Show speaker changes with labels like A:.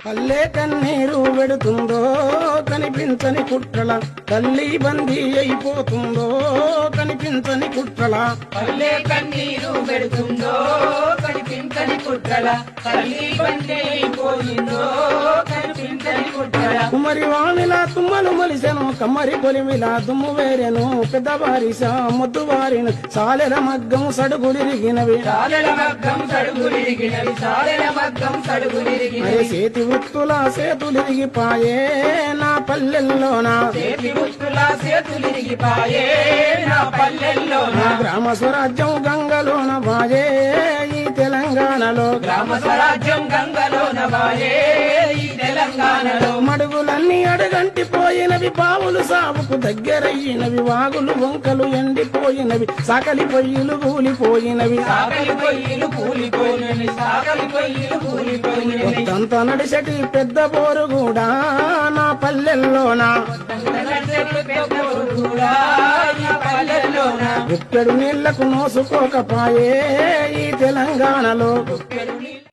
A: పల్లె కన్నీరు పెడుతుందో కనిపించని కుట్రల తల్లి బందీ అయిపోతుందో కనిపించని కుట్రల
B: పల్లె కన్నీరు పెడుతుందో కనిపించని కుట్రల తల్లి బందీ అయిపోయిందో కనిపించని కుట్రల
A: కుమరి వామిలా తుమ్మలు మొలిసెను కమ్మరి కొలిమిలా దుమ్ము వేరెను పెద్ద బారిస ముద్దు వారిను సాలెల మగ్గం సడుగులిరిగినవి
B: సాలెల మగ్గం సడుగులిరిగినవి సాలెల మగ్గం సడుగులిరిగినవి
A: అరే చేతి వృత్తుల సేతులిరిగిపాయే నా పల్లెల్లోనా
B: చేతి వృత్తుల సేతులిరిగిపాయే నా పల్లెల్లోనా
A: గ్రామ స్వరాజ్యం గంగలోన బాయే ఈ తెలంగాణలో
B: గ్రామ స్వరాజ్యం గంగలోన బాయే ఈ తెలంగాణలో
A: మడుగులన్నీ అడగంటి పోయినవి బావులు సాగుకు దగ్గరయ్యినవి వాగులు వంకలు ఎండిపోయినవి సాకలి పొయ్యిలు కూలిపోయినవి
B: సాగలి పొయ్యిలు కూలిపోయినవి సాగలి పొయ్యిలు కూలిపోయినవి
A: కొత్తంత నడిసటి పెద్ద బోరు కూడా నా పల్లెల్లోనా
B: పల్లెల్లోనా
A: ఎక్కడు నీళ్లకు నోసుకోకపాయే ఈ తెలంగాణలో
B: గుప్పెడు